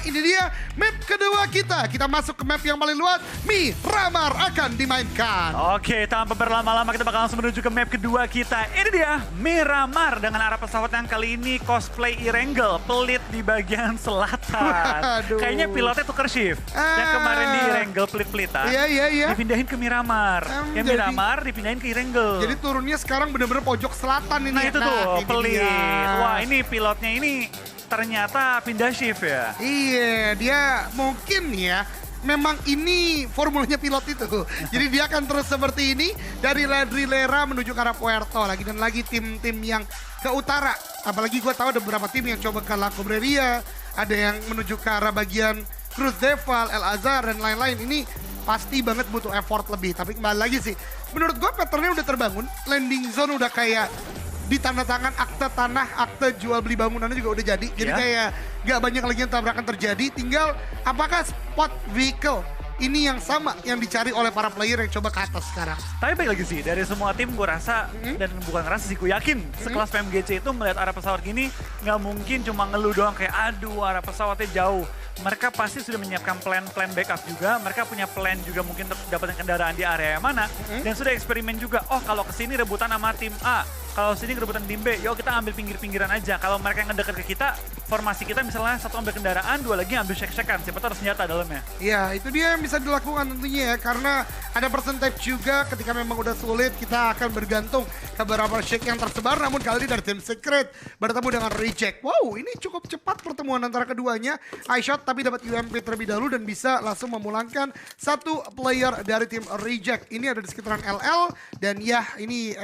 ini dia map kedua kita. Kita masuk ke map yang paling luas, Miramar akan dimainkan. Oke, tanpa berlama-lama kita bakal langsung menuju ke map kedua kita. Ini dia Miramar dengan arah pesawat yang kali ini cosplay Erangel, pelit di bagian selatan. Waduh. Kayaknya pilotnya tuker shift. Yang kemarin di Erangel pelit-pelitan. Iya. Dipindahin ke Miramar. Yang Miramar dipindahin ke Erangel. Jadi turunnya sekarang bener-bener pojok selatan ini. Nah itu tuh, ini pelit. dia. Wah ini pilotnya ini ternyata pindah shift ya. Iya, dia mungkin ya. Memang ini formulanya pilot itu. Jadi dia akan terus seperti ini dari Ladrilera menuju ke arah Puerto lagi dan lagi tim-tim yang ke utara. Apalagi gue tahu ada beberapa tim yang coba ke La Cobreria, ada yang menuju ke arah bagian Cruz Deval, El Azhar dan lain-lain. Ini pasti banget butuh effort lebih. Tapi kembali lagi sih, menurut gue patternnya udah terbangun. Landing zone udah kayak di tanda tangan akte tanah, akte jual beli bangunannya juga udah jadi. Jadi kayak gak banyak lagi yang tabrakan terjadi. Tinggal apakah spot vehicle ini yang sama yang dicari oleh para player yang coba ke atas sekarang. Tapi baik lagi sih, dari semua tim gue rasa, dan bukan rasa sih, gue yakin sekelas PMGC itu melihat arah pesawat gini, nggak mungkin cuma ngeluh doang kayak aduh arah pesawatnya jauh. Mereka pasti sudah menyiapkan plan backup juga, mereka punya plan juga mungkin untuk dapetin kendaraan di area yang mana, dan sudah eksperimen juga, oh kalau kesini rebutan sama tim A, kalau sini rebutan tim B, yuk kita ambil pinggir-pinggiran aja. Kalau mereka yang ngedekat ke kita, formasi kita misalnya satu ambil kendaraan, dua lagi ambil shake-shakean, siapa tahu ada senjata dalamnya. Iya, itu dia yang bisa dilakukan tentunya ya, karena ada percentage juga ketika memang udah sulit, kita akan bergantung ke beberapa shake yang tersebar, namun kali ini dari tim Secret bertemu dengan Reject. Wow, ini cukup cepat pertemuan antara keduanya. Eyeshot tapi dapat UMP terlebih dahulu dan bisa langsung memulangkan satu player dari tim Reject. Ini ada di sekitaran LL, dan ya ini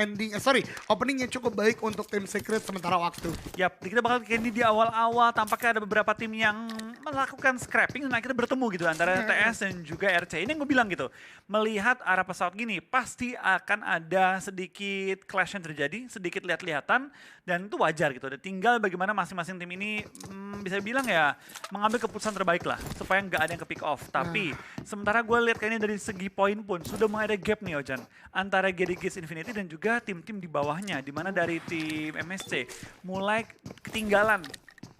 opening yang cukup baik untuk tim Secret sementara waktu. Yap, kita bakal kayak ini di awal-awal tampaknya ada beberapa tim yang melakukan scrapping dan akhirnya bertemu gitu antara TS dan juga RC. Ini yang gue bilang gitu, melihat arah pesawat gini pasti akan ada sedikit clash yang terjadi, sedikit lihat-lihatan dan itu wajar gitu. Dan tinggal bagaimana masing-masing tim ini bisa bilang ya mengambil keputusan terbaik lah supaya nggak ada yang ke pick off. Tapi sementara gue lihat kayaknya dari segi poin pun sudah mulai ada gap nih Ojan antara GDGs Infinity dan juga tim-tim di bawahnya. Dimana dari tim MSC mulai ketinggalan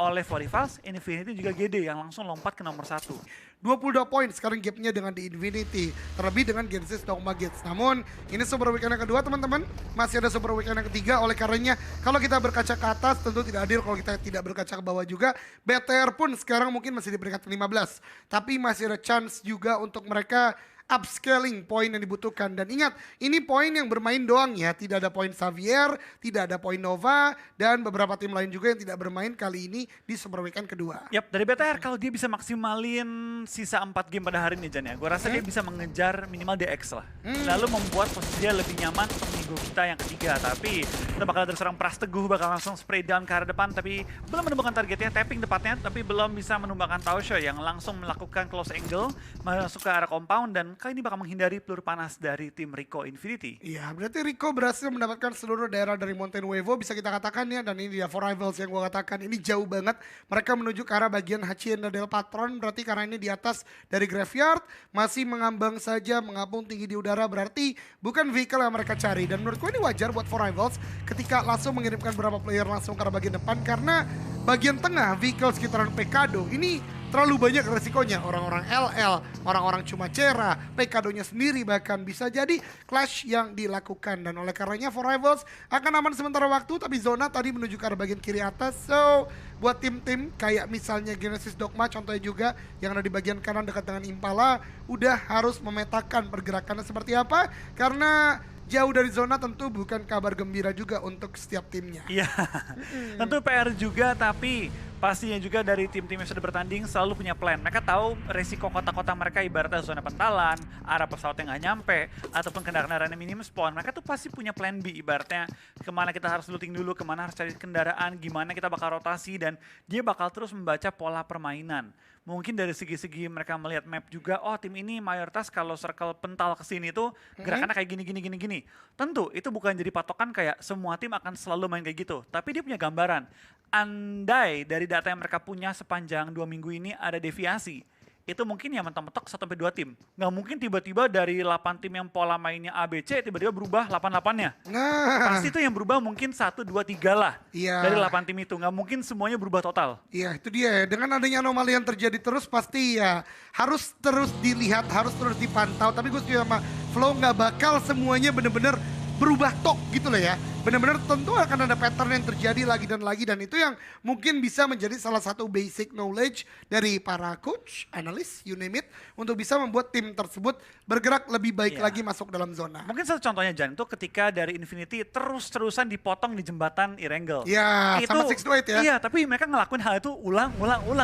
oleh Forivals, Infinity juga GD yang langsung lompat ke nomor 1. 22 poin sekarang gapnya dengan di Infinity, terlebih dengan Genesis Dogma Gates. Namun ini Super Weekend yang kedua teman-teman, masih ada Super Weekend yang ketiga. Oleh karenanya kalau kita berkaca ke atas tentu tidak adil kalau kita tidak berkaca ke bawah juga. BTR pun sekarang mungkin masih di peringkat 15, tapi masih ada chance juga untuk mereka upscaling poin yang dibutuhkan. Dan ingat, ini poin yang bermain doang ya. Tidak ada poin Xavier, tidak ada poin Nova, dan beberapa tim lain juga yang tidak bermain kali ini di Super Weekend kedua. Yap, dari BTR kalau dia bisa maksimalin sisa 4 game pada hari ini Jan ya. Gue rasa dia bisa mengejar minimal DX lah. Lalu membuat posisi dia lebih nyaman untuk minggu kita yang ketiga. Tapi kita bakal ada seorang Pras Teguh bakal langsung spray down ke arah depan. Tapi belum menemukan targetnya, tapping tepatnya. Tapi belum bisa menumbangkan Taosho yang langsung melakukan close angle, masuk ke arah compound dan kali ini bakal menghindari peluru panas dari tim Rico Infinity. Iya, berarti Rico berhasil mendapatkan seluruh daerah dari Mountain Nuevo, bisa kita katakan ya, dan ini dia For Rivals yang gue katakan, ini jauh banget. Mereka menuju ke arah bagian Hacienda del Patron, berarti karena ini di atas dari Graveyard, masih mengambang saja, mengapung tinggi di udara, berarti bukan vehicle yang mereka cari. Dan menurut gue ini wajar buat For Rivals ketika langsung mengirimkan beberapa player langsung ke arah bagian depan, karena bagian tengah vehicle sekitaran Pekado ini terlalu banyak resikonya, orang-orang LL, orang-orang cuma Cera, Pekadonya sendiri bahkan bisa jadi clash yang dilakukan. Dan oleh karenanya For Rivals akan aman sementara waktu, tapi zona tadi menuju ke arah bagian kiri atas. So buat tim-tim kayak misalnya Genesis Dogma contohnya juga yang ada di bagian kanan dekat dengan Impala, udah harus memetakan pergerakannya seperti apa, karena jauh dari zona tentu bukan kabar gembira juga untuk setiap timnya. Iya, tentu PR juga, tapi pastinya juga dari tim-tim yang sudah bertanding selalu punya plan. Mereka tahu resiko kota-kota mereka ibaratnya zona pentalan, arah pesawat yang nggak nyampe, ataupun kendaraan yang minim spawn. Mereka tuh pasti punya plan B ibaratnya kemana kita harus looting dulu, kemana harus cari kendaraan, gimana kita bakal rotasi, dan dia bakal terus membaca pola permainan. Mungkin dari segi-segi mereka melihat map juga, oh tim ini mayoritas kalau circle pental ke sini tuh gerakannya kayak gini. Tentu itu bukan jadi patokan kayak semua tim akan selalu main kayak gitu. Tapi dia punya gambaran. Andai dari data yang mereka punya sepanjang 2 minggu ini ada deviasi, itu mungkin ya mentok-mentok 1-2 tim. Nggak mungkin tiba-tiba dari 8 tim yang pola mainnya ABC tiba-tiba berubah 8-8-nya. Nah, Pasti itu yang berubah mungkin 1, 2, 3 lah iya. dari 8 tim itu. Nggak mungkin semuanya berubah total. Iya itu dia ya, dengan adanya anomali yang terjadi terus pasti ya harus terus dilihat, harus terus dipantau. Tapi gue setuju sama Flow, nggak bakal semuanya bener-bener berubah tok gitu loh ya. Benar-benar tentu akan ada pattern yang terjadi lagi dan itu yang mungkin bisa menjadi salah satu basic knowledge dari para coach, analis, you name it, untuk bisa membuat tim tersebut bergerak lebih baik Iya. lagi masuk dalam zona. Mungkin satu contohnya Jan, itu ketika dari Infinity terus-terusan dipotong di jembatan Erangel. Ya, sama 6-8 ya. Iya, tapi mereka ngelakuin hal itu ulang.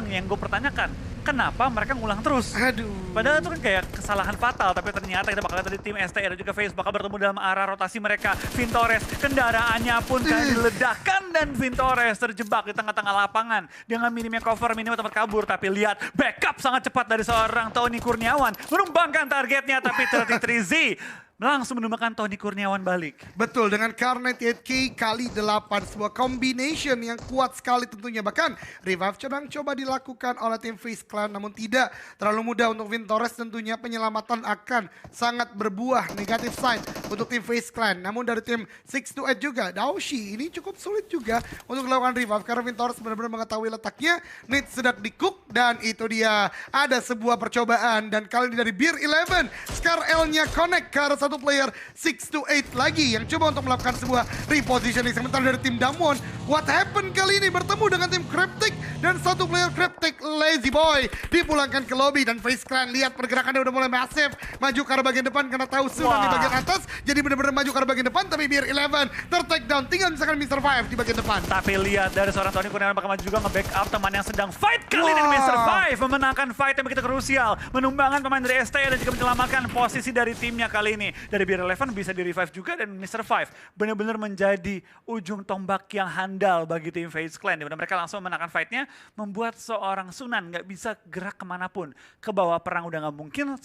Yang gue pertanyakan, kenapa mereka ngulang terus? Aduh. Padahal itu kan kayak kesalahan fatal, tapi ternyata kita bakal lihat dari tim STR dan juga FaZe bakal bertemu dalam arah rotasi mereka. Vintores, kendaraannya pun kan diledakkan dan Vintores terjebak di tengah-tengah lapangan dengan minimnya cover, minimnya tempat kabur. Tapi lihat, backup sangat cepat dari seorang Tony Kurniawan menumbangkan targetnya, tapi 33Z langsung menumbangkan Tony Kurniawan balik. Betul, dengan Kar98K kali 8, sebuah combination yang kuat sekali tentunya. Bahkan revive sedang coba dilakukan oleh tim FaZe Clan, namun tidak terlalu mudah untuk Vintores. Tentunya penyelamatan akan sangat berbuah negatif side untuk tim FaZe Clan. Namun dari tim 6-8 juga, Daoshi ini cukup sulit juga untuk melakukan revive karena Vintores benar-benar mengetahui letaknya. Nate sedang di-cook dan itu dia ada sebuah percobaan dan kali ini dari Beer 11. Scar L-nya connect ke arah satu player 6-8 lagi yang coba untuk melakukan sebuah repositioning. Sementara dari tim Damwon, what happened kali ini bertemu dengan tim Cryptic dan satu player Cryptic, Lazy Boy, dipulangkan ke lobby dan FaZe Clan lihat pergerakannya udah mulai masif maju ke arah bagian depan karena tahu Sunan di bagian atas, jadi benar-benar maju ke arah bagian depan. Tapi Beer 11 ter-take down, tinggal misalkan Mr. 5 di bagian depan. Tapi lihat dari seorang Tony Kurniawan bakal maju juga nge-backup teman yang sedang fight kali ini. Mr. 5 memenangkan fight yang begitu krusial, menumbangkan pemain dari ST dan juga menyelamatkan posisi dari timnya kali ini. Dari Beer 11 bisa di-revive juga dan Mr. 5 benar-benar menjadi ujung tombak yang handal bagi tim FaZe Clan. Dimana mereka langsung memenangkan fight-nya, membuat seorang Sunan nggak bisa gerak kemanapun. Ke bawah perang udah nggak mungkin, 1-4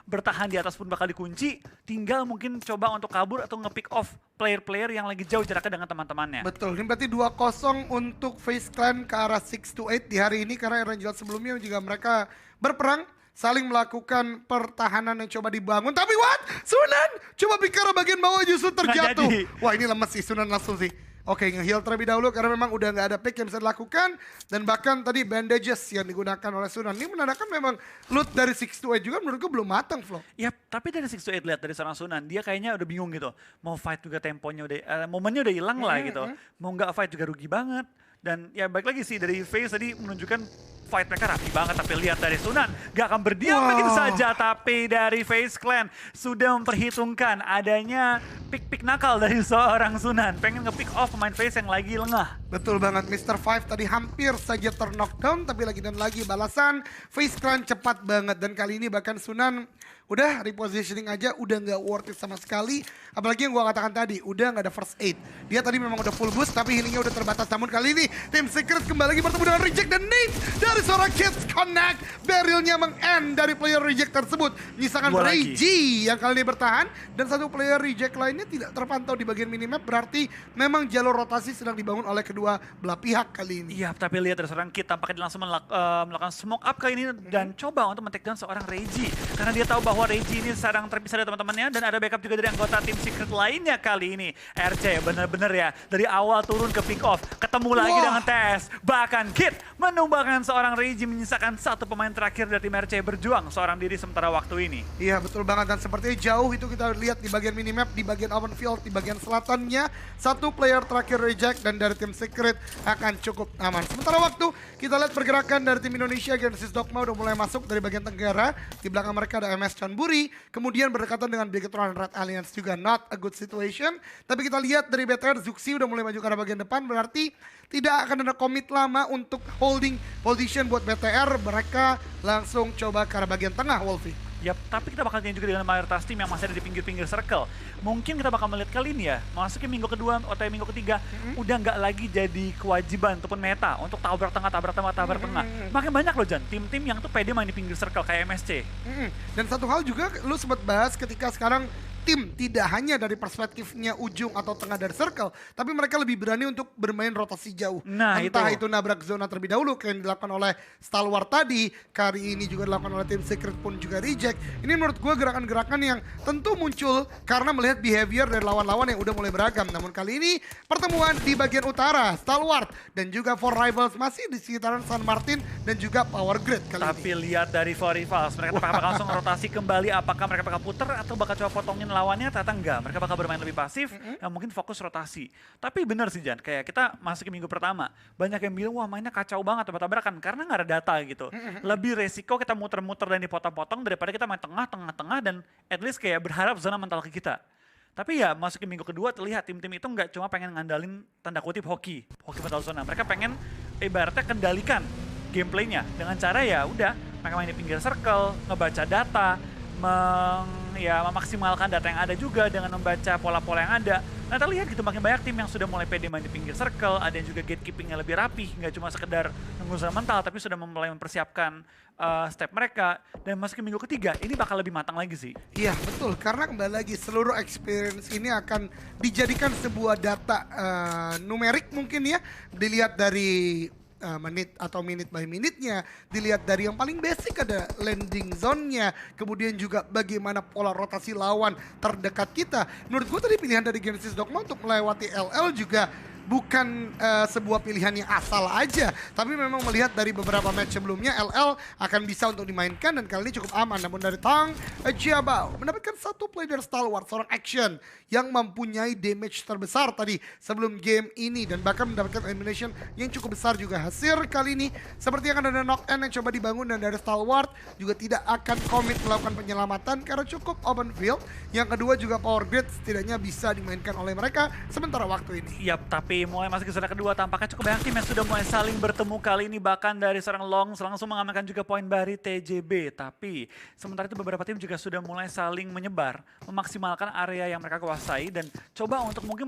bertahan di atas pun bakal dikunci. Tinggal mungkin coba untuk kabur atau nge-pick off player-player yang lagi jauh jaraknya dengan teman-temannya. Betul, ini berarti 2-0 untuk FaZe Clan ke arah 6-8 di hari ini karena Erangel sebelumnya juga mereka berperang, saling melakukan pertahanan yang coba dibangun. Tapi what? Sunan coba bicara bagian bawah justru terjatuh. Wah ini lemes sih Sunan langsung sih. Oke, nge-heal terlebih dahulu karena memang udah nggak ada pick yang bisa dilakukan. Dan bahkan tadi bandages yang digunakan oleh Sunan. Ini menandakan memang loot dari 6-8 juga menurutku belum matang, Flo. Ya, tapi dari 6-8 lihat dari seorang Sunan, dia kayaknya udah bingung gitu. Mau fight juga temponya udah, momennya udah hilang lah gitu. Mau nggak fight juga rugi banget. Dan ya baik lagi sih dari FaZe tadi menunjukkan fight mereka rapi banget, tapi lihat dari Sunan gak akan berdiam begitu saja. Tapi dari FaZe Clan sudah memperhitungkan adanya pick-pick nakal dari seorang Sunan, pengen nge-pick off pemain FaZe yang lagi lengah. Betul banget, Mr. 5 tadi hampir saja ter-knockdown, tapi lagi dan lagi balasan FaZe Clan cepat banget. Dan kali ini bahkan Sunan udah repositioning aja udah nggak worth it sama sekali. Apalagi yang gua katakan tadi, udah nggak ada first aid. Dia tadi memang udah full boost tapi healingnya udah terbatas. Namun kali ini tim Secret kembali lagi bertemu dengan Reject dan Nate dari seorang Kids Connect. Barrelnya meng-end dari player Reject tersebut. Menyisakan Reggie yang kali ini bertahan. Dan satu player Reject lainnya tidak terpantau di bagian minimap. Berarti memang jalur rotasi sedang dibangun oleh kedua belah pihak kali ini. Iya, tapi lihat dari seorang Kid tampaknya dia langsung melakukan smoke up kali ini dan coba untuk men-take down seorang Reggie. Karena dia tahu bahwa Reggie ini sedang terpisah dari teman-temannya dan ada backup juga dari anggota tim Secret lainnya kali ini. RC bener-bener ya, dari awal turun ke pick off, ketemu lagi dengan Tess. Bahkan Kid menumbangkan seorang Reggie, menyisakan satu pemain terakhir dari tim RC berjuang seorang diri sementara waktu ini. Iya betul banget, dan sepertinya jauh itu kita lihat di bagian minimap, di bagian open field, di bagian selatannya. Satu player terakhir Reject dan dari tim Secret akan cukup aman. Sementara waktu kita lihat pergerakan dari tim Indonesia, Genesis Dogma udah mulai masuk dari bagian tenggara. Di belakang mereka ada MS Chanburi, kemudian berdekatan dengan Bigetron Red Alliance juga not a good situation. Tapi kita lihat dari BTR, Zuxi udah mulai maju ke arah bagian depan, berarti tidak akan ada komit lama untuk holding position buat BTR. Mereka langsung coba ke arah bagian tengah, Wolfie. Yap, tapi kita bakal lihat juga dengan mayoritas tim yang masih ada di pinggir-pinggir circle. Mungkin kita bakal melihat kali ini ya, masuk ke minggu kedua atau minggu ketiga, udah nggak lagi jadi kewajiban ataupun meta untuk tabrak tengah, tabrak tengah, tabrak tengah. Makin banyak loh Jan, tim-tim yang tuh pede main di pinggir circle kayak MSC. Dan satu hal juga lu sempat bahas ketika sekarang tim tidak hanya dari perspektifnya ujung atau tengah dari circle, tapi mereka lebih berani untuk bermain rotasi jauh. Nah, Entah itu. itu nabrak zona terlebih dahulu kayak yang dilakukan oleh Stalwart tadi, kali ini juga dilakukan oleh tim Secret pun juga reject. Ini menurut gue gerakan-gerakan yang tentu muncul karena melihat behavior dari lawan-lawan yang udah mulai beragam. Namun kali ini pertemuan di bagian utara, Stalwart dan juga Four Rivals masih di sekitaran San Martin dan juga Power Grid kali Tapi ini. lihat dari Four Rivals, mereka bakal langsung rotasi kembali. Apakah mereka bakal puter atau bakal coba potongin lawannya? Ternyata enggak. Mereka bakal bermain lebih pasif, yang mungkin fokus rotasi. Tapi bener sih Jan, kayak kita masuk ke minggu pertama, banyak yang bilang wah mainnya kacau banget, tabrak-tabrakan karena nggak ada data gitu. Lebih resiko kita muter-muter dan dipotong-potong daripada kita main tengah-tengah dan at least kayak berharap zona mental ke kita. Tapi ya masuk ke minggu kedua terlihat tim-tim itu nggak cuma pengen ngandalin tanda kutip hoki mental zona. Mereka pengen ibaratnya kendalikan gameplaynya dengan cara ya udah mereka main di pinggir circle, ngebaca data, memaksimalkan data yang ada juga dengan membaca pola-pola yang ada. Nah terlihat gitu makin banyak tim yang sudah mulai pede main di pinggir circle, ada yang juga gatekeepingnya lebih rapih, nggak cuma sekedar nunggu zona mental tapi sudah mulai mempersiapkan step mereka. Dan masuk ke minggu ketiga ini bakal lebih matang lagi sih. Iya betul, karena kembali lagi seluruh experience ini akan dijadikan sebuah data numerik mungkin ya. Dilihat dari menit atau minute by minute-nya, dilihat dari yang paling basic ada landing zone-nya, kemudian juga bagaimana pola rotasi lawan terdekat kita. Menurut gue tadi pilihan dari Genesis Dogma untuk melewati LL juga bukan sebuah pilihan yang asal aja, tapi memang melihat dari beberapa match sebelumnya LL akan bisa untuk dimainkan dan kali ini cukup aman. Namun dari Tang Jiabao mendapatkan satu play dari Stalwart, seorang action yang mempunyai damage terbesar tadi sebelum game ini dan bahkan mendapatkan elimination yang cukup besar juga. Hasil kali ini seperti yang ada knock-in yang coba dibangun dan dari Stalwart juga tidak akan komit melakukan penyelamatan karena cukup open field. Yang kedua juga Power Grid setidaknya bisa dimainkan oleh mereka sementara waktu ini. Yap, tapi mulai masuk ke zona kedua tampaknya cukup banyak tim yang sudah mulai saling bertemu kali ini, bahkan dari seorang Longs langsung mengamankan juga poin dari TJB. Tapi sementara itu beberapa tim juga sudah mulai saling menyebar, memaksimalkan area yang mereka kuasai dan coba untuk mungkin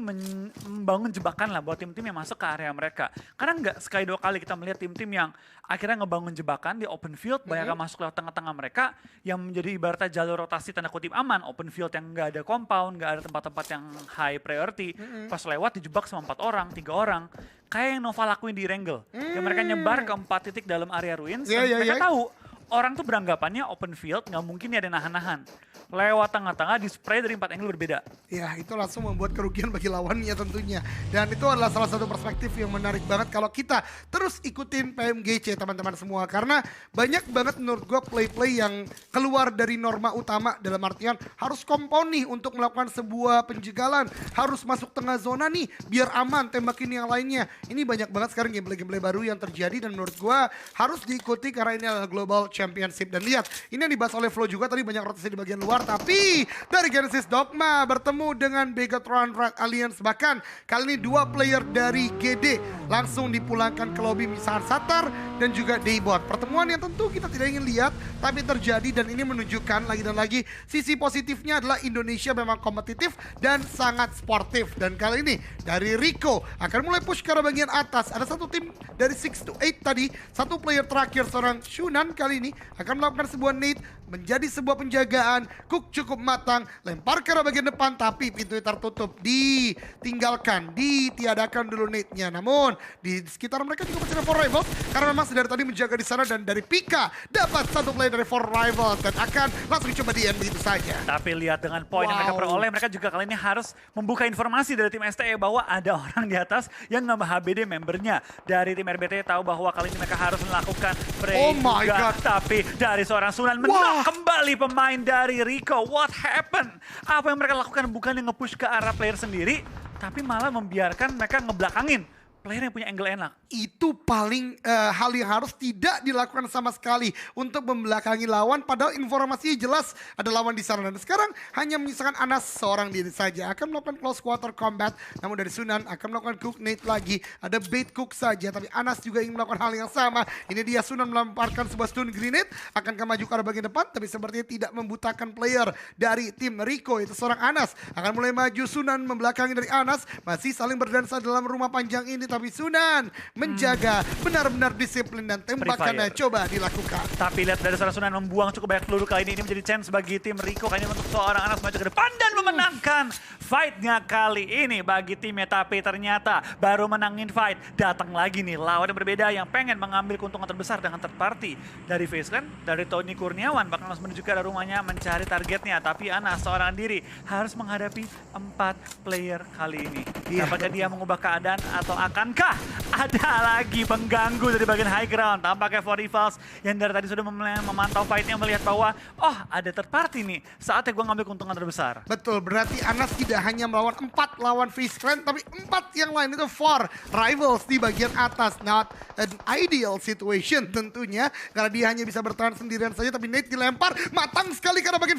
membangun jebakan lah buat tim-tim yang masuk ke area mereka. Karena nggak sekali dua kali kita melihat tim-tim yang akhirnya ngebangun jebakan di open field, banyak yang masuk lewat tengah-tengah mereka yang menjadi ibaratnya jalur rotasi tanda kutip aman, open field yang nggak ada compound, nggak ada tempat-tempat yang high priority. Pas lewat dijebak sama 4 orang, 3 orang, kayak yang Nova lakuin di Wrangle. Yang mereka nyebar ke 4 titik dalam area ruins, dan mereka tahu orang tuh beranggapannya open field nggak mungkin ada nahan-nahan. Lewat tengah-tengah di spray dari 4 angle berbeda. Ya itu langsung membuat kerugian bagi lawannya tentunya. Dan itu adalah salah satu perspektif yang menarik banget kalau kita terus ikutin PMGC teman-teman semua. Karena banyak banget menurut gue play-play yang keluar dari norma utama dalam artian harus compound nih untuk melakukan sebuah penjegalan. Harus masuk tengah zona nih biar aman tembakin yang lainnya. Ini banyak banget sekarang gameplay-gameplay baru yang terjadi dan menurut gue harus diikuti karena ini adalah Global Championship. Dan lihat ini yang dibahas oleh Flo juga tadi, banyak rotasi di bagian luar. Tapi dari Genesis Dogma bertemu dengan Begatron Red Alliance, bahkan kali ini 2 player dari GD langsung dipulangkan ke lobby, misalkan Satar dan juga Daybot. Pertemuan yang tentu kita tidak ingin lihat tapi terjadi dan ini menunjukkan lagi dan lagi sisi positifnya adalah Indonesia memang kompetitif dan sangat sportif. Dan kali ini dari Rico akan mulai push ke arah bagian atas. Ada satu tim dari 6 to 8 tadi, satu player terakhir seorang Shunan kali ini akan melakukan sebuah nade menjadi sebuah penjagaan. Cook cukup matang, lempar ke arah bagian depan tapi pintunya tertutup, ditinggalkan, ditiadakan dulu nade-nya. Namun di sekitar mereka juga masih ada Four Rivals karena memang dari tadi menjaga di sana dan dari Pika dapat satu play dari Four Rivals dan akan langsung coba di end begitu saja. Tapi lihat dengan poin yang mereka peroleh, mereka juga kali ini harus membuka informasi dari tim STE bahwa ada orang di atas yang nambah HBD membernya. Dari tim RBT tahu bahwa kali ini mereka harus melakukan break juga. Tapi dari seorang Sunan menang kembali pemain dari Rico. What happened? Apa yang mereka lakukan bukan yang nge-push ke arah player sendiri, tapi malah membiarkan mereka ngebelakangin player yang punya angle enak. Itu paling hal yang harus tidak dilakukan sama sekali untuk membelakangi lawan. Padahal informasinya jelas ada lawan di sana. Dan sekarang hanya menyisakan Anas seorang diri saja. Akan melakukan close quarter combat. Namun dari Sunan akan melakukan cook nade lagi. Ada bait cook saja. Tapi Anas juga ingin melakukan hal yang sama. Ini dia Sunan melemparkan sebuah stun grenade. Akankah maju ke arah bagian depan. Tapi sepertinya tidak membutakan player dari tim Rico. Itu seorang Anas. Akan mulai maju Sunan membelakangi dari Anas. Masih saling berdansa dalam rumah panjang ini tapi Sunan menjaga benar-benar disiplin dan tembakannya coba dilakukan. Tapi lihat dari seorang Sunan membuang cukup banyak peluru kali ini menjadi chance bagi tim Rico kayaknya untuk seorang Anas maju ke depan dan memenangkan fight-nya kali ini bagi timnya. Tapi ternyata baru menangin fight, datang lagi nih lawan yang berbeda yang pengen mengambil keuntungan terbesar dengan third party dari FaZe Clan, dari Tony Kurniawan bakal langsung menuju ke arah rumahnya mencari targetnya. Tapi Anas seorang diri harus menghadapi 4 player kali ini. Apakah dia mengubah keadaan atau akankah ada lagi pengganggu dari bagian high ground? Tampaknya For Rivals yang dari tadi sudah memantau fight-nya melihat bahwa oh ada third party nih, saatnya gue ngambil keuntungan terbesar. Betul, berarti Anas tidak hanya melawan 4 lawan FaZe Clan, tapi 4 yang lain itu For Rivals di bagian atas. Not an ideal situation tentunya, karena dia hanya bisa bertahan sendirian saja, tapi Nate dilempar matang sekali karena bagian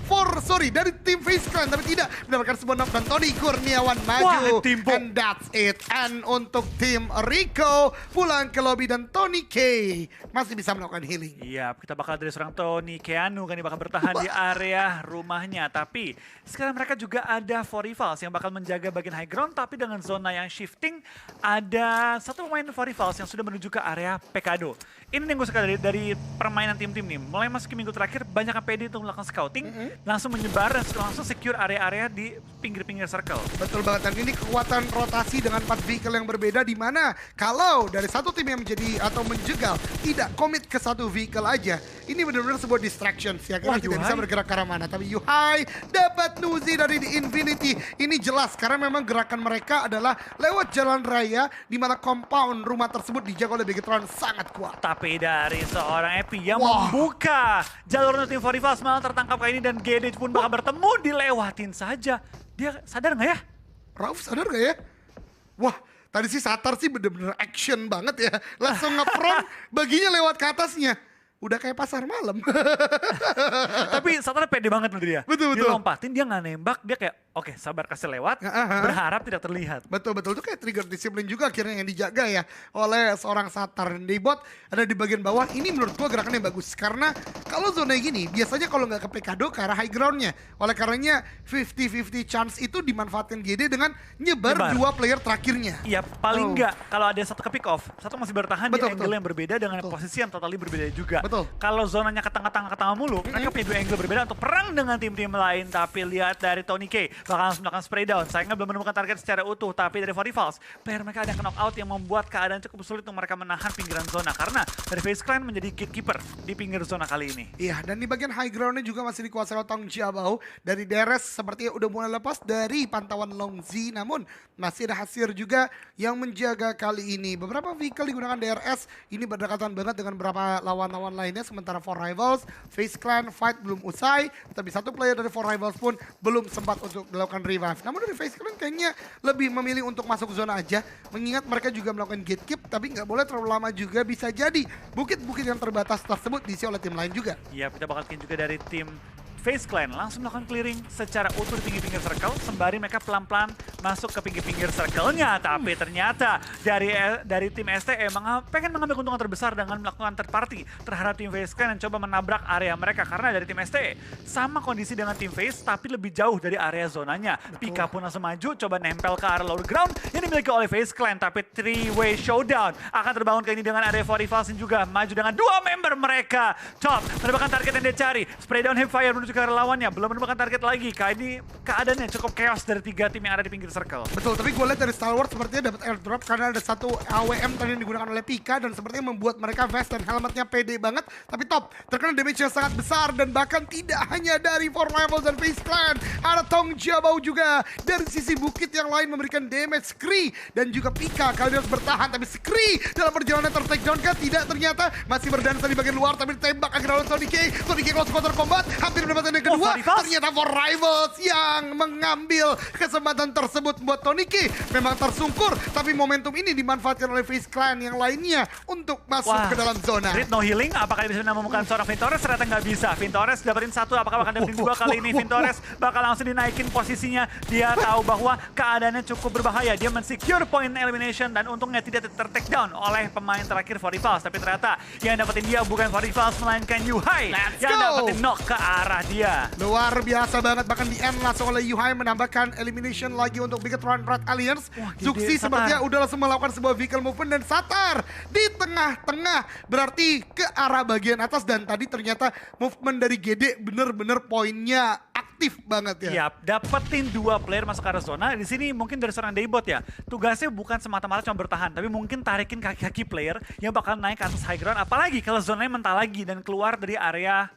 dari tim FaZe Clan, tapi tidak mendapatkan sebuah knock dan Tony Kurniawan maju. And that's it. And untuk tim Rico pulang ke lobby dan Tony K masih bisa melakukan healing. Iya, kita bakal dari seorang Tony Keanu kan, bakal bertahan di area rumahnya. Tapi sekarang mereka juga ada For Rivals yang bakal menjaga bagian high ground, tapi dengan zona yang shifting ada satu pemain For Rivals yang sudah menuju ke area Pekado. Ini yang gue suka dari permainan tim-tim nih. Mulai masuk ke minggu terakhir banyak PD untuk melakukan scouting, langsung menyebar dan langsung secure area-area di pinggir-pinggir circle. Betul banget, dan ini kekuatan rotasi dengan 4 vehicle yang berbeda, di mana kalau dari satu tim yang menjadi atau menjegal tidak komit ke satu vehicle aja, ini benar-benar sebuah distraction. Ya kan tidak bisa bergerak ke arah mana. Tapi Yuhai dapat Nuzi dari di Infinity. Ini jelas karena memang gerakan mereka adalah lewat jalan raya, di mana compound rumah tersebut dijaga oleh Bigetron sangat kuat. Tapi dari seorang Epi yang membuka jalur tim For Rivals malah tertangkap kali ini, dan GD pun bakal bertemu, dilewatin saja. Dia sadar nggak ya? Rauf sadar nggak ya? Wah, tadi sih Satar sih bener-bener action banget ya. Langsung nge-prong baginya lewat ke atasnya. Udah kayak pasar malam. Tapi Satar pede banget menurut dia. Betul. Dia lompatin, dia nggak nembak, dia kayak oke, sabar kasih lewat, berharap tidak terlihat. Betul, itu kayak trigger disiplin juga akhirnya yang dijaga ya oleh seorang Satar. Dan di bot ada di bagian bawah, ini menurut gua gerakannya bagus. Karena kalau zona gini, biasanya kalau nggak ke Pekado ke arah high groundnya. Oleh karenanya 50-50 chance itu dimanfaatkan GD dengan nyebar 2 player terakhirnya. Iya, paling nggak kalau ada satu ke pick off, satu masih bertahan di angle yang berbeda dengan posisi yang totally berbeda juga. Kalau zonanya ke tengah-tengah mulu, mereka punya 2 angle berbeda untuk perang dengan tim-tim lain. Tapi lihat dari Tony K, bakal langsung melakukan spray down. Sayangnya belum menemukan target secara utuh, tapi dari For Rivals, player mereka ada knock out yang membuat keadaan cukup sulit untuk mereka menahan pinggiran zona. Karena dari FaZe Clan menjadi gatekeeper di pinggir zona kali ini. Iya, dan di bagian high groundnya juga masih dikuasai oleh Tong Jiabao. Dari Deres sepertinya udah mulai lepas dari pantauan Long Z, namun masih ada Hasir juga yang menjaga kali ini. Beberapa vehicle digunakan DRS, ini berdekatan banget dengan beberapa lawan-lawan lainnya. Sementara For Rivals, FaZe Clan fight belum usai, tapi satu player dari For Rivals pun belum sempat untuk melakukan revive. Namun dari FaZe Clan kayaknya lebih memilih untuk masuk zona aja, mengingat mereka juga melakukan gatekeep, tapi nggak boleh terlalu lama juga. Bisa jadi bukit-bukit yang terbatas tersebut diisi oleh tim lain juga. Iya, kita bakal juga dari tim FaZe Clan langsung melakukan clearing secara utuh di pinggir-pinggir circle, sembari mereka pelan-pelan masuk ke pinggir-pinggir circle-nya. Tapi ternyata dari tim ST emang pengen mengambil keuntungan terbesar dengan melakukan third party terhadap tim FaZe Clan yang coba menabrak area mereka. Karena dari tim ST sama kondisi dengan tim FaZe, tapi lebih jauh dari area zonanya. Pika pun langsung maju, coba nempel ke arah lower ground yang dimiliki oleh FaZe Clan. Tapi 3-way showdown akan terbangun kali ini dengan area For Rivals yang juga maju dengan 2 member mereka. Top, menembakkan target yang dia cari. Spray down hipfire menuju ke arah lawannya, belum menemukan target lagi. Kali ini keadaannya cukup chaos dari 3 tim yang ada di pinggir circle. Betul, tapi gue lihat dari Star Wars sepertinya dapat airdrop karena ada satu AWM tadi yang digunakan oleh Pika dan sepertinya membuat mereka vest dan helmetnya pede banget. Tapi top, terkena damage yang sangat besar dan bahkan tidak hanya dari For Rivals dan FaZe Clan. Ada Tong Jiabao juga dari sisi bukit yang lain memberikan damage. Skri dan juga Pika kali ini harus bertahan, tapi Skri dalam perjalanan ter-takedown kan tidak, ternyata masih berdansa di bagian luar, tapi ditembak akhirnya oleh Tony K. Tony K close quarter combat, hampir mendapat yang kedua, ternyata For Rivals yang mengambil kesempatan tersebut. Buat Tony K memang tersungkur, tapi momentum ini dimanfaatkan oleh FaZe Clan yang lainnya untuk masuk ke dalam zona. Grid no healing, apakah dia bisa menemukan seorang Vintores? Ternyata nggak bisa. Vintores dapetin 1, apakah bakal dapetin 2 kali ini? Vintores bakal langsung dinaikin posisinya. Dia tahu bahwa keadaannya cukup berbahaya. Dia men-secure point elimination dan untungnya tidak ter-take down oleh pemain terakhir For Rivals. Tapi ternyata yang dapetin dia bukan For Rivals, melainkan Yuhai yang dapetin knock ke arah dia. Luar biasa banget, bahkan di end langsung oleh Yuhai menambahkan elimination lagi untuk Bigetron Red Alliance. Wah, gede, Zuxi Satar. sepertinya udah langsung melakukan sebuah vehicle movement dan Satar di tengah-tengah. Berarti ke arah bagian atas dan tadi ternyata movement dari GD bener-bener poinnya aktif banget ya. Yap, dapetin 2 player masuk ke arah zona. Di sini mungkin dari seorang Daybot ya, tugasnya bukan semata-mata cuma bertahan, tapi mungkin tarikin kaki-kaki player yang bakal naik ke atas high ground. Apalagi kalau zonanya mental lagi dan keluar dari area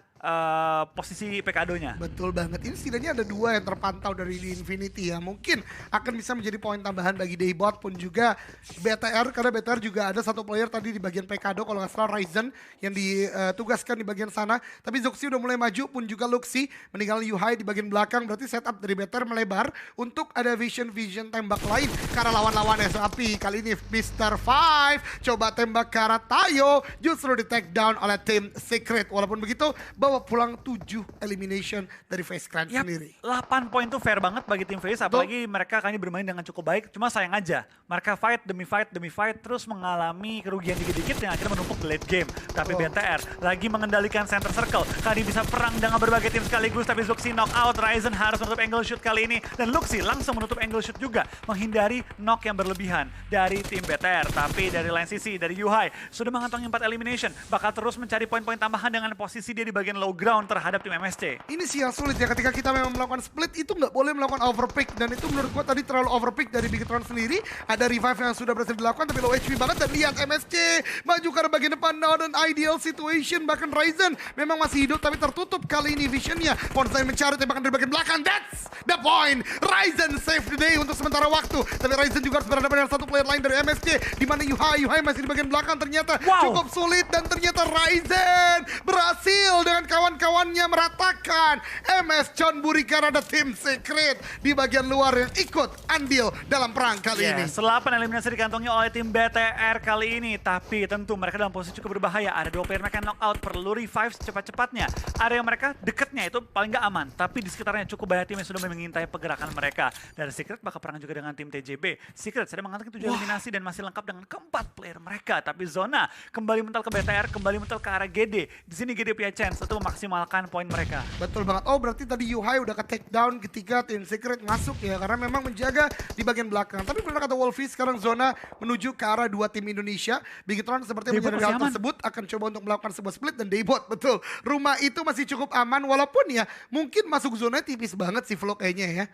posisi PKD-nya. Betul banget. Ini setidaknya ada 2 yang terpantau dari di Infinity ya. Mungkin akan bisa menjadi poin tambahan bagi Daybot pun juga BTR. Karena BTR juga ada 1 player tadi di bagian PKD. Kalau nggak salah Ryzen yang ditugaskan di bagian sana. Tapi Zuxi udah mulai maju pun juga Luxi meninggal Yuhai di bagian belakang. Berarti setup dari BTR melebar untuk ada vision tembak lain. Karena lawan-lawannya tapi kali ini Mr. Five coba tembak ke arah Tayo. Justru di take down oleh tim Secret. Walaupun begitu bawa pulang 7 elimination dari FaZe Clan sendiri. 8 poin tuh fair banget bagi tim FaZe, apalagi mereka kali ini bermain dengan cukup baik. Cuma sayang aja, mereka fight demi fight, terus mengalami kerugian dikit-dikit yang akhirnya menumpuk di late game. Tapi BTR lagi mengendalikan center circle, kali bisa perang dengan berbagai tim sekaligus, tapi Zuxi knock out, Ryzen harus menutup angle shoot kali ini, dan Luxi langsung menutup angle shoot juga, menghindari knock yang berlebihan dari tim BTR. Tapi dari line sisi, dari Yuhai, sudah mengantongi 4 elimination, bakal terus mencari poin-poin tambahan dengan posisi dia di bagian low ground terhadap tim MSC. Ini sih yang sulit ya ketika kita memang melakukan split itu nggak boleh melakukan overpick dan itu menurut gua tadi terlalu overpick dari Bigetron sendiri. Ada revive yang sudah berhasil dilakukan tapi low HP banget dan lihat MSC maju ke arah bagian depan now dan ideal situation bahkan Ryzen memang masih hidup tapi tertutup kali ini visionnya. Ponsai mencari tembakan dari bagian belakang. That's the point. Ryzen save the day untuk sementara waktu tapi Ryzen juga harus berhadapan dengan 1 player lain dari MSC di mana Yuhai masih di bagian belakang ternyata cukup sulit dan ternyata Ryzen berhasil dengan kawan-kawannya meratakan MS John Burikara ada tim Secret di bagian luar yang ikut andil dalam perang kali ini. Selapan eliminasi dikantongi oleh tim BTR kali ini, tapi tentu mereka dalam posisi cukup berbahaya. Ada 2 player mereka knockout, perlu revive secepat-cepatnya. Area mereka dekatnya itu paling nggak aman, tapi di sekitarnya cukup banyak tim yang sudah mengintai pergerakan mereka. Dari Secret bakal perang juga dengan tim TJB. Secret sedang mengantongi 7 eliminasi dan masih lengkap dengan keempat player mereka. Tapi zona kembali mental ke BTR, kembali mental ke arah GD. Di sini GD punya chance untuk memaksimalkan poin mereka. Betul banget. Oh berarti tadi Yuhai udah ke take down ketika tim Secret masuk ya. Karena memang menjaga di bagian belakang. Tapi benar kata Wolfie sekarang zona menuju ke arah 2 tim Indonesia. Bigetron seperti menjadi hal tersebut akan coba untuk melakukan sebuah split dan Daybot. Betul. Rumah itu masih cukup aman walaupun ya mungkin masuk zona tipis banget sih Vlog kayaknya ya.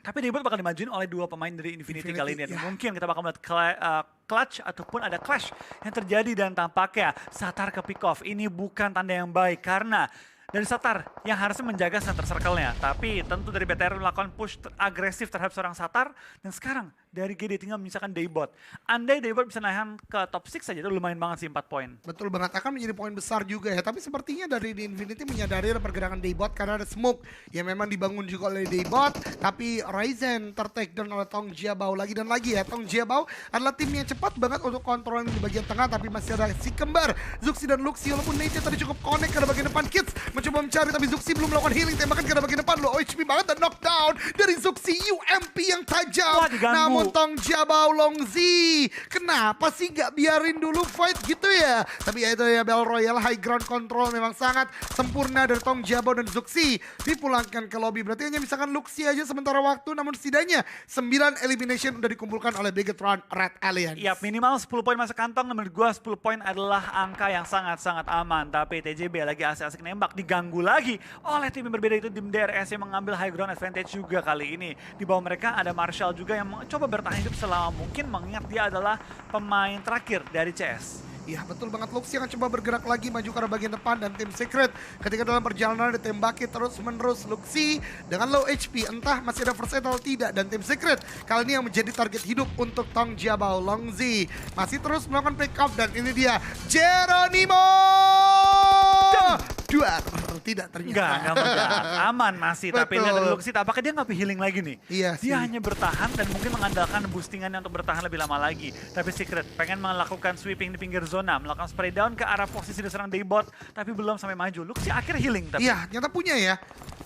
Tapi Daybot bakal dimajuin oleh 2 pemain dari Infinity kali ini. Ya. Mungkin kita bakal melihat clutch ataupun ada clash yang terjadi dan tampaknya Satar ke pick off. Ini bukan tanda yang baik karena dari Satar yang harusnya menjaga center circle-nya. Tapi tentu dari BTR melakukan push agresif terhadap seorang Satar. Dan sekarang dari GD tinggal menyisakan Daybot. Andai Daybot bisa nahan ke top 6 saja itu lumayan banget sih 4 poin. Betul banget, akan menjadi poin besar juga ya. Tapi sepertinya dari di Infinity menyadari pergerakan Daybot karena ada smoke yang memang dibangun juga oleh Daybot. Tapi Ryzen ter-take down oleh Tong Jiabao lagi dan lagi ya. Tong Jiabao adalah tim yang cepat banget untuk kontrol di bagian tengah. Tapi masih ada si kembar Zuxi dan Luxi. Walaupun Nate tadi cukup connect ke bagian depan Kids. Mencoba mencari tapi Zuxi belum melakukan healing. Tembakan ke bagian depan low HP banget dan knockdown dari Zuxi. UMP yang tajam. Namun Tong Jiabao Longzi kenapa sih gak biarin dulu fight gitu ya. Tapi ya itu ya Battle Royale high ground control memang sangat sempurna dari Tong Jiabao dan Zuxi. Dipulangkan ke lobby berarti hanya misalkan Luxi aja sementara waktu. Namun setidaknya 9 elimination udah dikumpulkan oleh Bigetron Red Alliance. Ya minimal 10 poin masuk kantong. Menurut gue 10 poin adalah angka yang sangat-sangat aman. Tapi TJB lagi asik-asik nembak diganggu lagi oleh tim yang berbeda itu tim DRS yang mengambil high ground advantage juga kali ini. Di bawah mereka ada Marshall juga yang mencoba bertahan hidup selama mungkin mengingat dia adalah pemain terakhir dari CS. Iya betul banget, Luxi akan coba bergerak lagi maju ke arah bagian depan dan tim Secret ketika dalam perjalanan ditembaki terus menerus Luxi dengan low HP entah masih ada first aid atau tidak dan tim Secret kali ini yang menjadi target hidup untuk Tong Jiabao Longzi masih terus melakukan pick up dan ini dia Geronimo Duar tidak ternyata Enggak aman masih. Tapi lihat dari Luxi apakah dia nggak healing lagi nih? Iya dia sih. hanya bertahan dan mungkin mengandalkan boostingannya untuk bertahan lebih lama lagi. Tapi Secret pengen melakukan sweeping di pinggir zona, melakukan spray down ke arah posisi diserang Daybot, tapi belum sampai maju. Luxi akhirnya healing tapi. Iya, ternyata punya ya.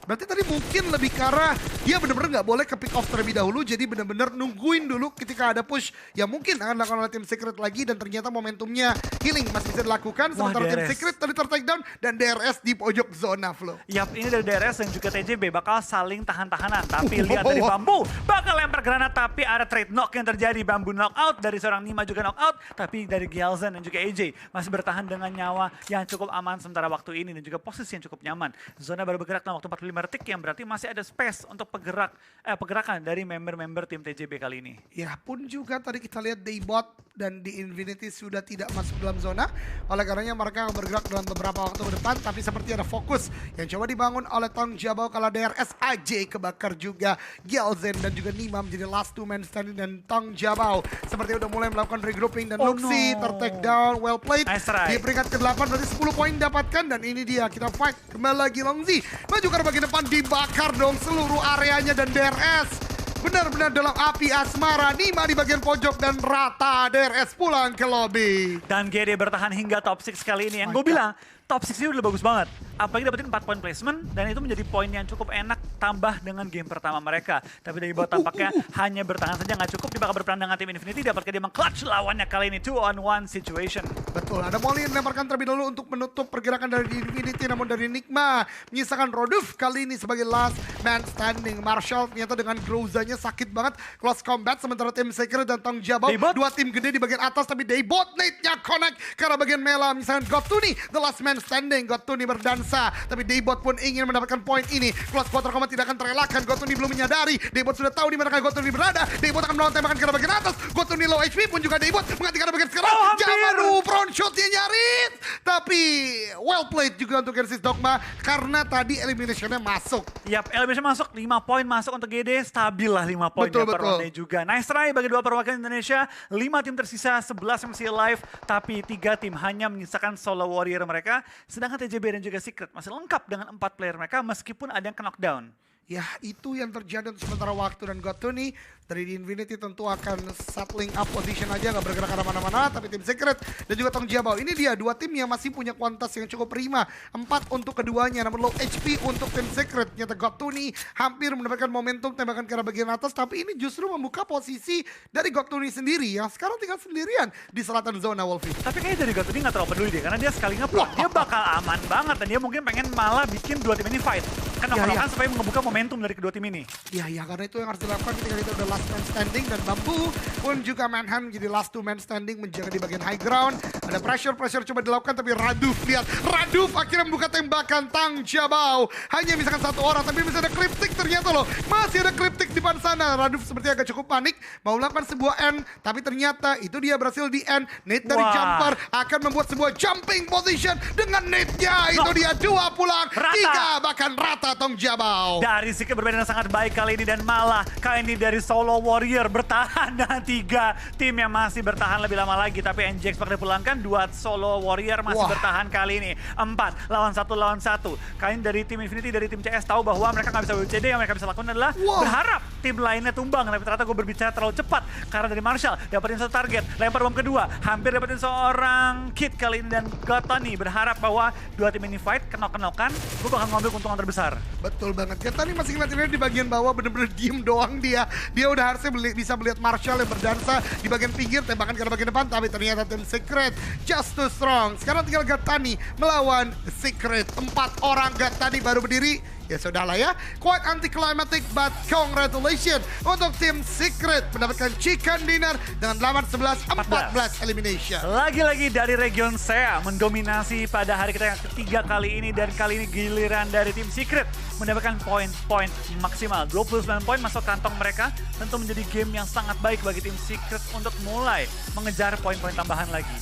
Berarti tadi mungkin lebih ke arah dia benar-benar nggak boleh ke pick off terlebih dahulu, jadi benar-benar nungguin dulu ketika ada push yang mungkin akan dilakukan oleh tim Secret lagi, dan ternyata momentumnya healing masih bisa dilakukan. Sementara tim DRS. Secret tadi tertakedown dan DRS di pojok zona flow. Yap, ini dari DRS dan juga TJB bakal saling tahan-tahanan. Tapi lihat dari Bambu, bakal lempar granat tapi ada trade knock yang terjadi. Bambu knockout, dari seorang Nima juga knockout. Tapi dari Gyalzen dan juga AJ masih bertahan dengan nyawa yang cukup aman sementara waktu ini dan juga posisi yang cukup nyaman. Zona baru bergerak dalam waktu 45 detik yang berarti masih ada space untuk pergerakan dari member-member tim TJB kali ini. Ya pun juga tadi kita lihat Daybot dan di Infinity sudah tidak masuk dalam zona. Oleh karenanya mereka akan bergerak dalam beberapa waktu ke depan. Tapi seperti ada fokus yang coba dibangun oleh Tong Jabau. Kalau DRS AJ kebakar juga. Gyalzen dan juga Nima menjadi last two man standing. Dan Tong Jabau seperti udah mulai melakukan regrouping. Dan Luxi tertake down, well played. Nice try. Di peringkat ke-8 berarti 10 poin dapatkan. Dan ini dia kita fight kembali lagi Longzi. Maju ke bagian depan, dibakar dong seluruh areanya. Dan DRS benar-benar dalam api asmara. Nima di bagian pojok dan rata. DRS pulang ke lobby. Dan GD bertahan hingga top 6 kali ini. Yang gue bilang, top 6 ini udah bagus banget. Apalagi dapetin 4 poin placement, dan itu menjadi poin yang cukup enak tambah dengan game pertama mereka. Tapi dari bawah tampaknya hanya bertahan saja nggak cukup. Dia bakal berperan dengan tim Infinity, dapatkah dia meng-clutch lawannya kali ini. 2-on-1 situation. Betul, ada Molly yang dilemparkan terlebih dahulu untuk menutup pergerakan dari Infinity. Namun dari Nigma menyisakan Roduf kali ini sebagai last man standing. Marshall ternyata dengan Grozanya sakit banget. Close combat, sementara tim Secret dan Tong Jabau. Daybot. Dua tim gede di bagian atas, tapi Daybot nade-nya connect karena bagian Mela. Misalkan Gotuni, the last man standing. Gotuni berdansa, tapi Daybot pun ingin mendapatkan poin ini. Close quarter combat tidak akan terelakkan. Gotuni belum menyadari. Daybot sudah tahu di mana Gotuni berada. Daybot akan melawan tembakan ke bagian atas. Gotuni low HP pun juga Daybot menghentikan bagian sekarang. Jamanu front shotnya nyaris, tapi well played juga untuk Genesis Dogma karena tadi eliminationnya masuk. Yap, elimination masuk, 5 poin masuk untuk GD, stabil lah 5 poin Betul, per betul. ronde juga. Nice try bagi dua perwakilan Indonesia, 5 tim tersisa, 11 yang masih live, tapi 3 tim hanya menyisakan solo warrior mereka, sedangkan TJB dan juga Secret masih lengkap dengan 4 player mereka meskipun ada yang knockdown. Ya itu yang terjadi untuk sementara waktu, dan Gotuni dari di Infinity tentu akan settling up position aja, nggak bergerak ke mana-mana. Tapi tim Secret dan juga Tong Jabau, ini dia dua tim yang masih punya kuantitas yang cukup prima. 4 untuk keduanya, namun low HP untuk tim Secret. Nyata Gotuni hampir mendapatkan momentum tembakan ke arah bagian atas, tapi ini justru membuka posisi dari Gotuni sendiri yang sekarang tinggal sendirian di selatan zona Wolfie. Tapi kayaknya dari Gotuni nggak terlalu peduli deh, karena dia sekali ngeplot, dia bakal aman banget dan dia mungkin pengen malah bikin dua tim ini fight. Kan knock-knockan supaya membuka momentum dari kedua tim ini. Iya, karena itu yang harus dilakukan ketika kita udah last man standing, dan Bambu pun juga Manhunt jadi last two man standing menjaga di bagian high ground. Ada pressure coba dilakukan, tapi Raduf lihat. Raduf akhirnya membuka tembakan Tang Jabau. Hanya misalkan satu orang, tapi bisa ada Cryptic ternyata loh. Masih ada Cryptic di depan sana. Raduf seperti agak cukup panik, mau melakukan sebuah end, tapi ternyata itu dia berhasil di end. Nate dari jumper akan membuat sebuah jumping position dengan nade-nya. Itu dia 2 pulang, 3 bahkan rata Tong Jabau. Dari Secret berbeda dengan sangat baik kali ini, dan malah kali ini dari Solo Warrior bertahan dengan 3 tim yang masih bertahan lebih lama lagi. Tapi NJX bakal dipulangkan, 2 Solo Warrior masih bertahan kali ini. 4 lawan 1 lawan 1. Kali ini dari tim Infinity, dari tim CS tahu bahwa mereka nggak bisa WCD, yang mereka bisa lakukan adalah berharap tim lainnya tumbang. Tapi ternyata gue berbicara terlalu cepat karena dari Marshall dapetin satu target, lempar bom kedua, hampir dapetin seorang Kid kali ini, dan Gotani berharap bahwa dua tim ini fight, kenok-kenokan, gue bakal ngambil keuntungan terbesar. Betul banget. Kita nih masih ngeliatin di bagian bawah, bener-bener diem doang dia. Dia udah harusnya bisa melihat Marshall yang berdansa di bagian pinggir, tembakan ke bagian depan, tapi ternyata tim Secret just too strong. Sekarang tinggal Gatani melawan Secret. 4 orang Gatani baru berdiri. Ya sudahlah ya, quite anticlimactic but congratulations untuk tim Secret mendapatkan chicken dinner dengan 8-11-14 elimination. Lagi-lagi dari region SEA mendominasi pada hari kita yang ketiga kali ini, dan kali ini giliran dari tim Secret mendapatkan poin-poin maksimal. 29 poin masuk kantong mereka, tentu menjadi game yang sangat baik bagi tim Secret untuk mulai mengejar poin-poin tambahan lagi.